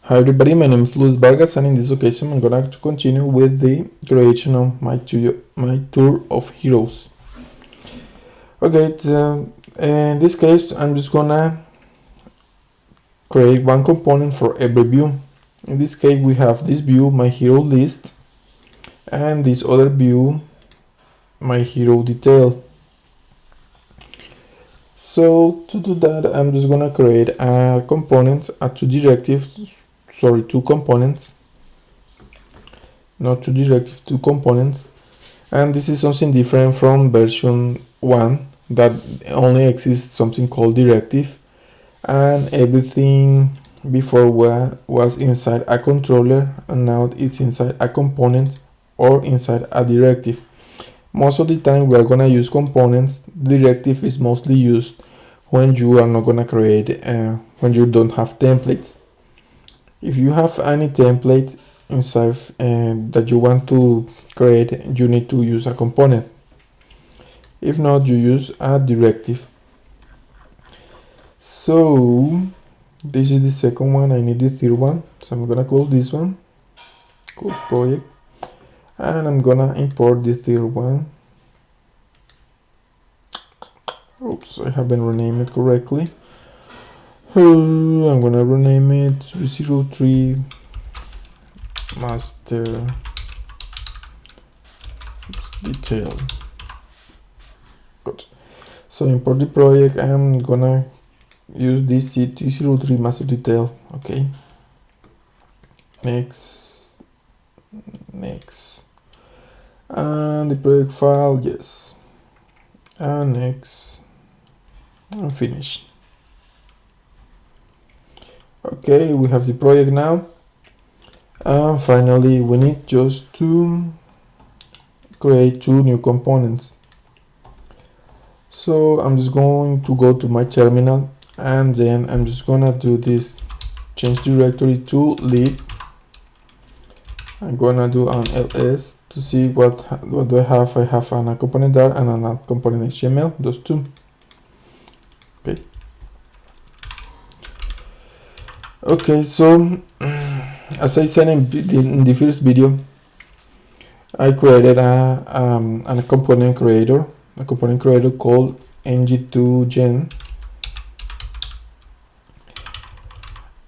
Hi everybody, my name is Luis Vargas, and in this occasion I'm going to continue with the creation of my tour of heroes. Okay, in this case I'm just gonna create one component for every view. In this case we have this view, my hero list, and this other view, my hero detail. So to do that I'm just gonna create a component, two components, not two directives, two components. And this is something different from version 1 that only exists something called directive, and everything before was inside a controller, and now it's inside a component or inside a directive. Most of the time we are gonna use components. Directive is mostly used when you are not gonna create, when you don't have templates. If you have any template inside that you want to create, you need to use a component. If not, you use a directive. So this is the second one. I need the third one, so I'm gonna close this one, close project, and I'm gonna import the third one. Oops, I haven't renamed it correctly. I'm gonna rename it 303 master detail. Good. So import the project. I'm gonna use this C303 master detail. Okay. Next. And the project file, yes. And next. And finish. Okay, we have the project now. And finally, we need just to create two new components. So I'm just going to go to my terminal, and then I'm just gonna do this change directory to lib. I'm gonna do an ls to see what do I have. I have an component there and a component HTML, those two. Okay. Okay, so as I said in the first video, I created a component creator called Ng2 gen,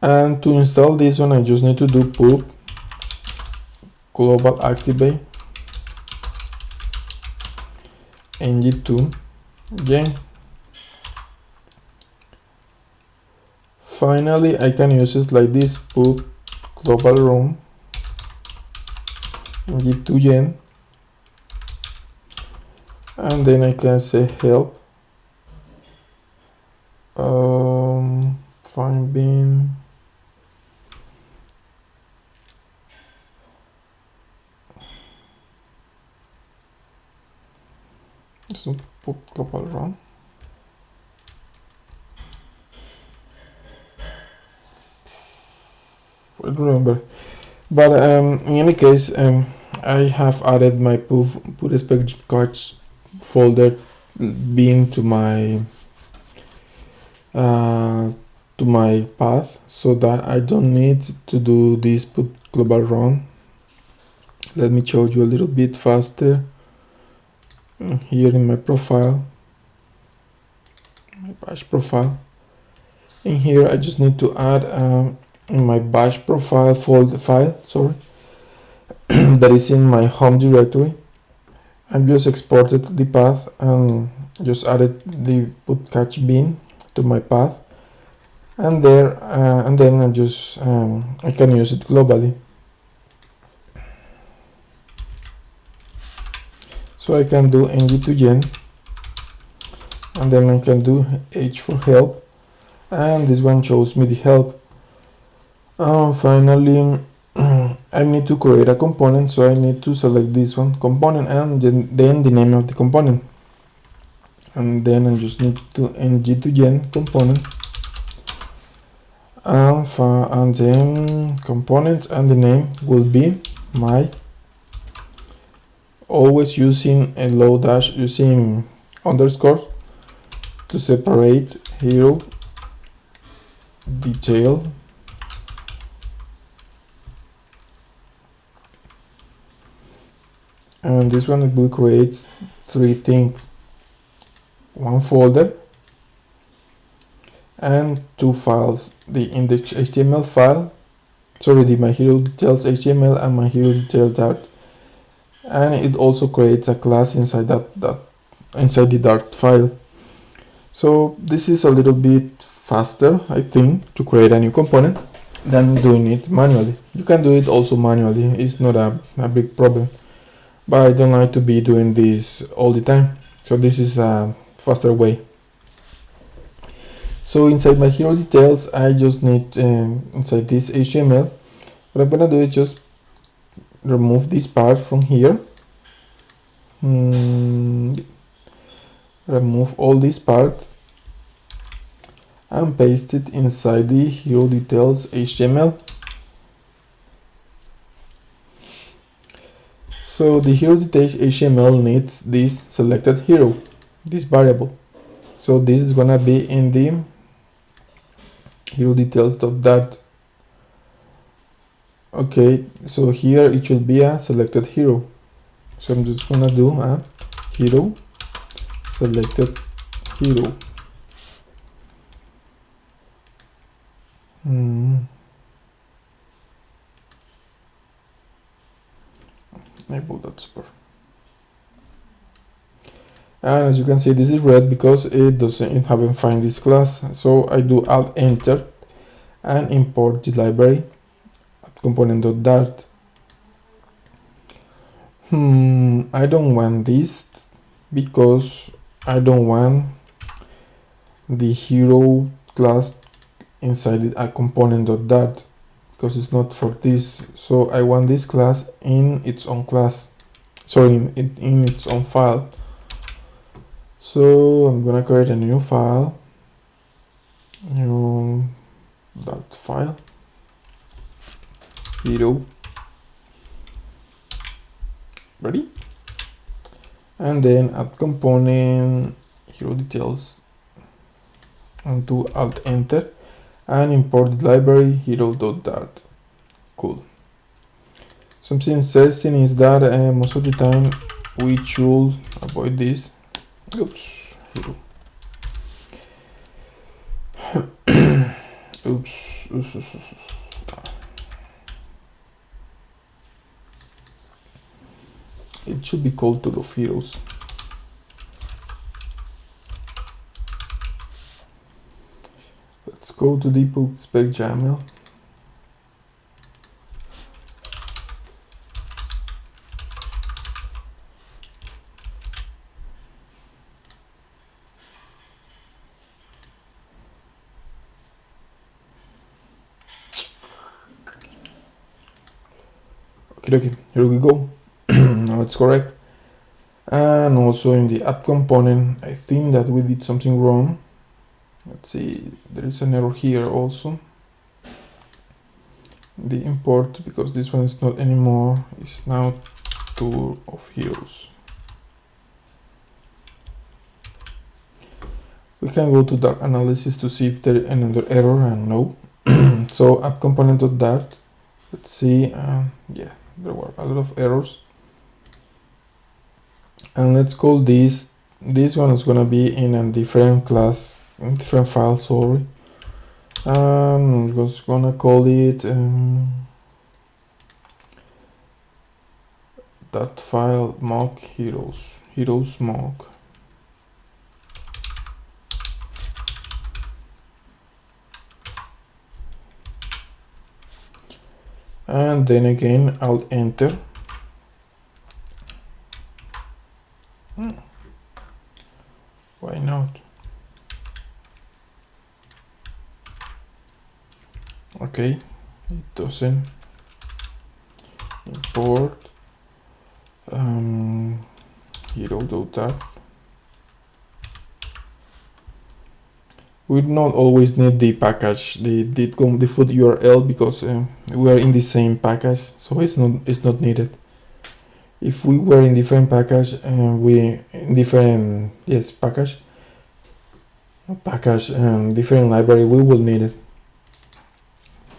and to install this one I just need to do pub global activate Ng2 gen. Finally, I can use it like this, pub global run Ng2 gen, and then I can say help find bin so pub global run. I don't remember, but in any case, I have added my put spec cards folder bin to my path, so that I don't need to do this put global run. Let me show you a little bit faster. Here in my profile, my bash profile, in here I just need to add in my bash profile file, that is in my home directory. I just exported the path and just added the put catch bin to my path, and there and then I just I can use it globally. So I can do Ng2 gen, and then I can do H for help, and this one shows me the help. Finally, I need to create a component, so I need to select this one, component, and then the name of the component, and then I just need to Ng2 gen component, and then component, and the name will be my, always using a low dash, using underscore to separate hero detail and this one will create three things: one folder and two files, the index.html file, sorry, the my hero details HTML and my hero detail Dart, and it also creates a class inside inside the Dart file. So this is a little bit faster, I think, to create a new component than doing it manually. You can do it also manually, it's not a big problem, but I don't like to be doing this all the time, so this is a faster way. So inside my hero details, I just need inside this HTML, what I'm gonna do is just remove this part from here, remove all this part and paste it inside the hero details HTML. So the hero details HTML needs this selected hero, this variable. So this is gonna be in the hero details.dart. Okay, so here it should be a selected hero. So I'm just gonna do a hero selected hero. Enable that super. And as you can see, this is red because it haven't find this class. So I do Alt Enter and import the library at component.dart. I don't want this because I don't want the hero class inside a component.dart because it's not for this. So I want this class in its own class, sorry, in its own file. So I'm gonna create a new file, new Dart file, hero, ready, and then add component hero details and do Alt Enter and import the library hero.dart. Cool. Something interesting is that most of the time we should avoid this. Oops, hero. Oops. It should be called tool of heroes. Let's go to debug spec YAML. Okay, here we go. Now it's correct. And also in the app component, I think that we did something wrong. Let's see, there is an error here also. The import, because this one is not anymore, is now tool of heroes. We can go to Dart analysis to see if there is another error, and no. So app component.dart, let's see, yeah, there were a lot of errors. And let's call this one is gonna be in a different class, in different file, sorry. I'm just gonna call it that file mock heroes mock. And then again Alt Enter. Why not? Okay, it doesn't import hero.dart. We not always need the package, the default URL, because we are in the same package, so it's not needed. If we were in different package and we in different package different library, we will need it,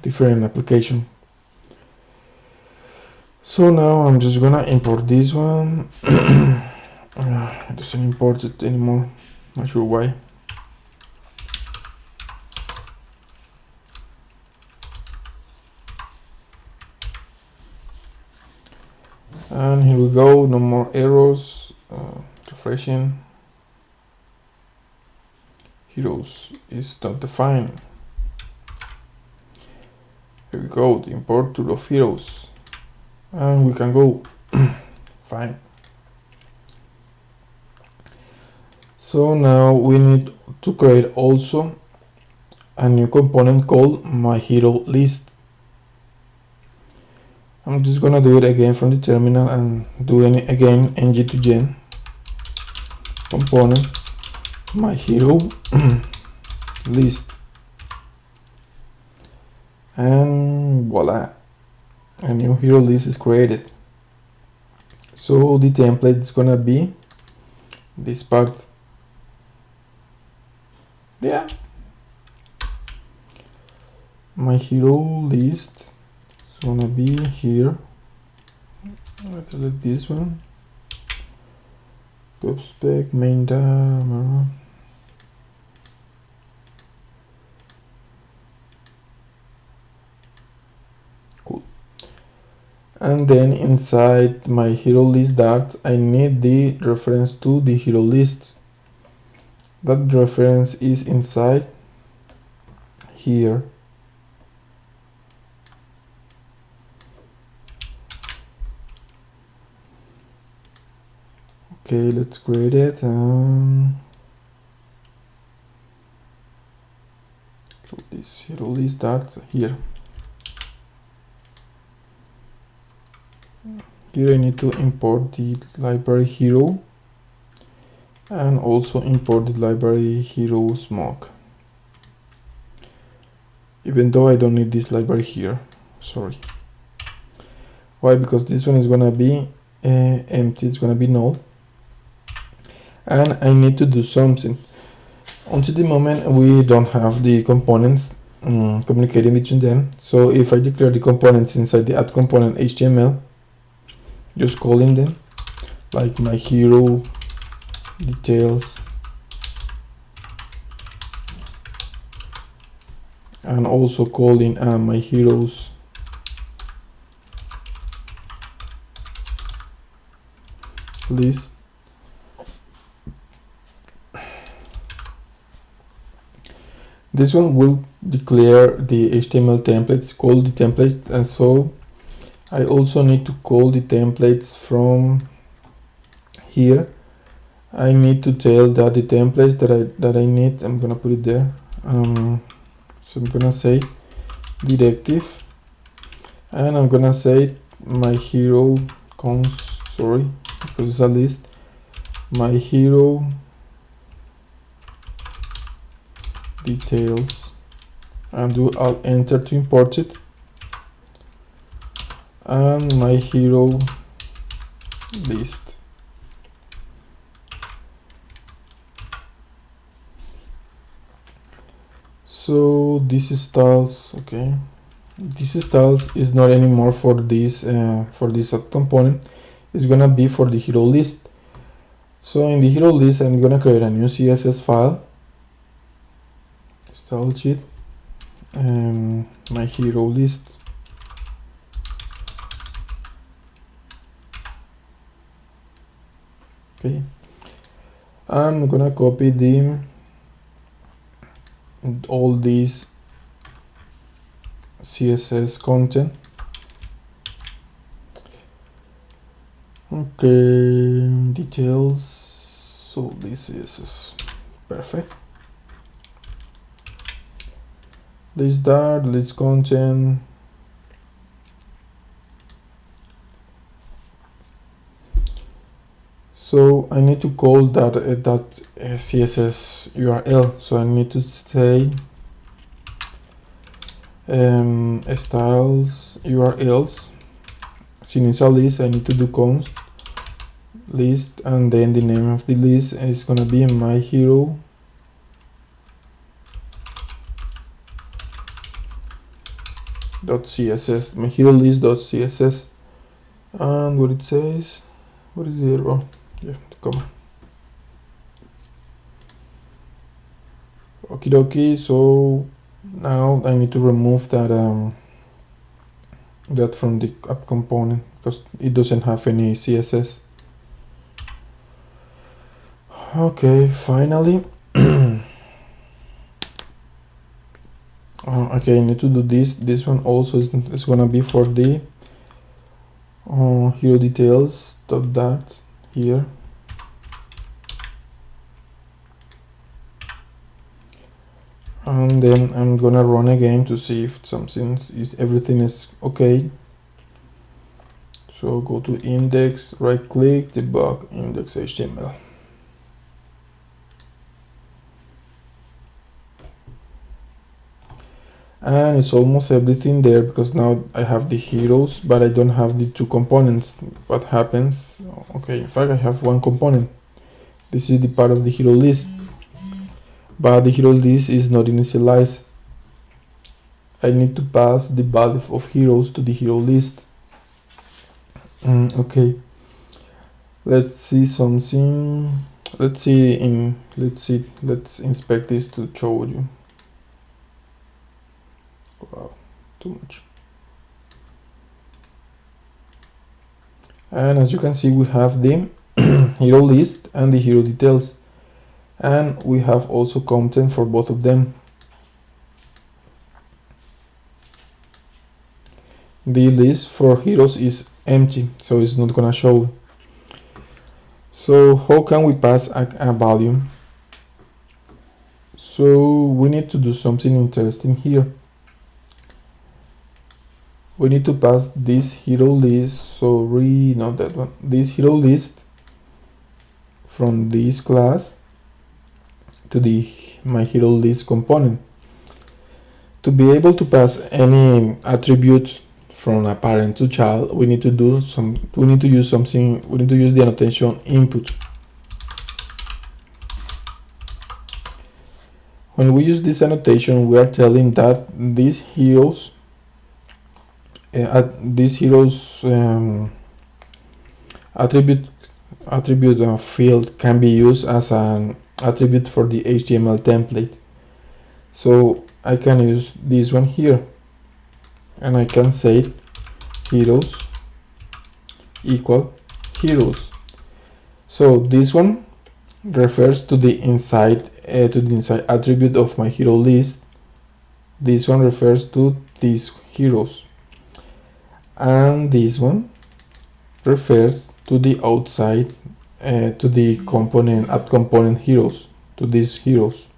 different application. So So now I'm just gonna import this one. It doesn't import it anymore, not sure why. And here we go, no more errors. Refreshing. Heroes is not defined. Here we go, the import tool of heroes. And we can go. Fine. So now we need to create also a new component called my hero list. I'm just gonna do it again from the terminal and do again ng2gen component my hero list, and voila, a new hero list is created. So the template is gonna be this part. Yeah, my hero list is gonna be here. Let's select this one. Go spec main data. Cool. And then inside my hero list dart, I need the reference to the hero list. That reference is inside here. Okay, let's create it. So this hero list dart here. Here I need to import the library hero and also import the library hero smoke. Even though I don't need this library here, sorry. Why? Because this one is gonna be empty, it's gonna be null. And I need to do something. Until the moment we don't have the components communicating between them. So if I declare the components inside the add component HTML, just calling them like my hero details and also calling my heroes list. This one will declare the HTML templates, call the templates, and so I also need to call the templates from here. I need to tell that the templates that I need, I'm gonna put it there. So I'm gonna say directive, and I'm gonna say my hero cons, sorry, because it's a list, my hero details, and do Alt enter to import it, and my hero list. So this styles, okay, this styles is not anymore for this component. It's gonna be for the hero list. So in the hero list, I'm gonna create a new CSS file, style sheet, and my hero list. Okay, I'm gonna copy all these CSS content. Okay, details. So this CSS, perfect. This dart, this content. So I need to call that CSS URL. So I need to say styles URLs. Since a list, I need to do const list, and then the name of the list is gonna be my hero .css, my hero list.css. And what it says, what is the error? Yeah, the comma. Okie dokie. So now I need to remove that from the app component because it doesn't have any CSS. Okay, finally. Okay, I need to do this. This one also is gonna be for the hero details. Stop that here. And then I'm gonna run again to see if everything is okay. So go to index, right click, debug index HTML. And it's almost everything there because now I have the heroes, but I don't have the two components. What happens? Okay, in fact I have one component. This is the part of the hero list, but the hero list is not initialized. I need to pass the value of heroes to the hero list. Okay, let's see something. Let's inspect this to show you. Wow, too much. And as you can see, we have the hero list and the hero details, and we have also content for both of them. The list for heroes is empty, so it's not gonna show. So how can we pass a value? So we need to do something interesting here. We need to pass this hero list, not that one, this hero list from this class to the my hero list component. To be able to pass any attribute from a parent to child, we need to use the annotation input. When we use this annotation, we are telling that these heroes attribute field can be used as an attribute for the HTML template. So I can use this one here, and I can say heroes equal heroes. So this one refers to the inside attribute of my hero list. This one refers to these heroes, and this one refers to the outside to the component app component heroes, to these heroes.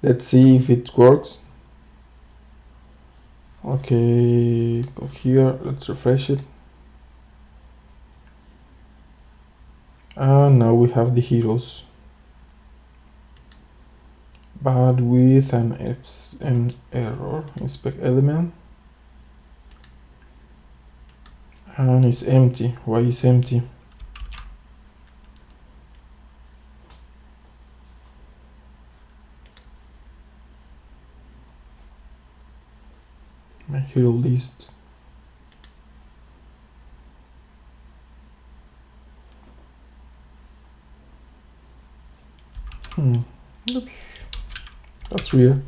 Let's see if it works. Okay, go here, let's refresh it, and now we have the heroes, but with an error. Inspect element, and it's empty. Why is empty? My hero list. Oops. That's weird.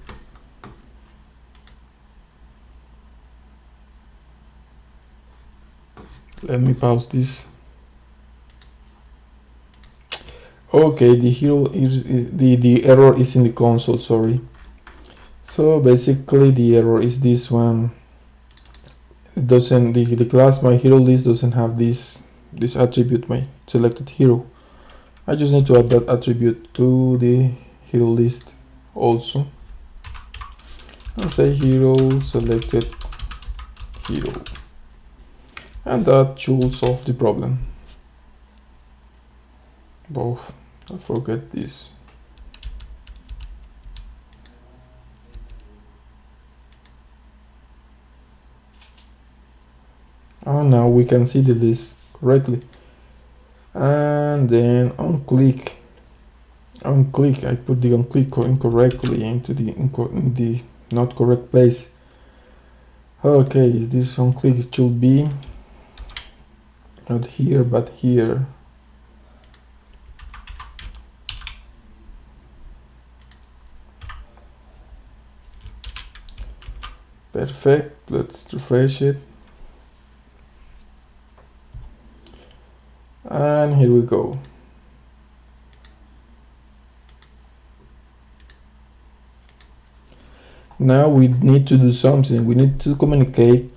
Let me pause this. Okay, the hero is the error is in the console, sorry. So basically the error is this one. It doesn't, the class my hero list doesn't have this attribute, my selected hero. I just need to add that attribute to the hero list also, and say hero selected hero, and that should solve the problem. Both, I forget this. And now we can see the list correctly. And then on click, I put the on click incorrectly into the not correct place. Okay, this on click should be not here but here. Perfect, let's refresh it. And here we go. Now we need to do something. We need to communicate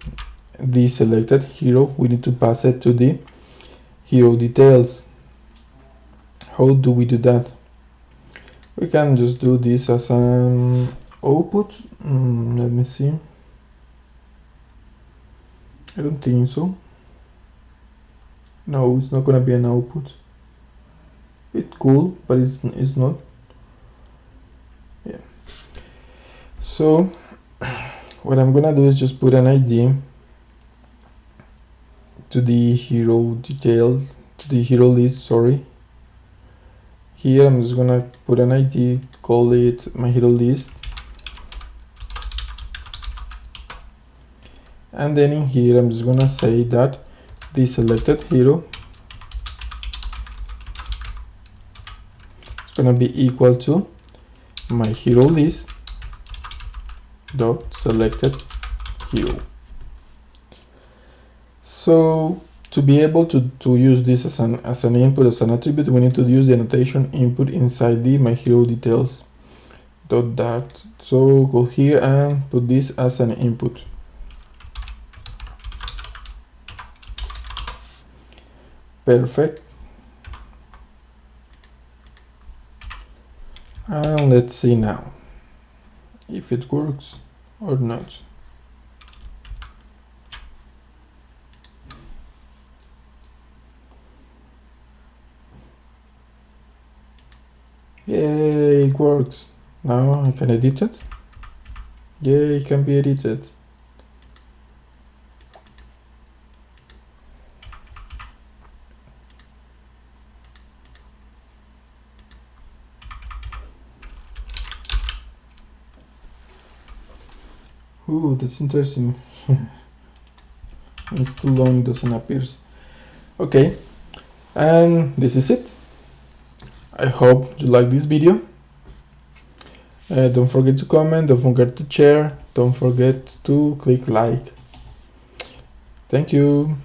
the selected hero. We need to pass it to the hero details. How do we do that? We can just do this as an output. Let me see. I don't think so. No, it's not gonna be an output. It's cool, but it's not. Yeah. So what I'm gonna do is just put an ID to the hero details, to the hero list, sorry. Here I'm just gonna put an ID, call it my hero list. And then in here I'm just gonna say that the selected hero is gonna be equal to my hero list dot selected hero. So to be able to use this as an input, as an attribute, we need to use the annotation input inside the my hero details dot dart. So go here and put this as an input. Perfect. And let's see now if it works or not. Yay, it works. Now I can edit it. Yay, it can be edited. Ooh, that's interesting. It's too long, doesn't appear. Okay, and this is it. I hope you like this video. Don't forget to comment, don't forget to share, don't forget to click like. Thank you.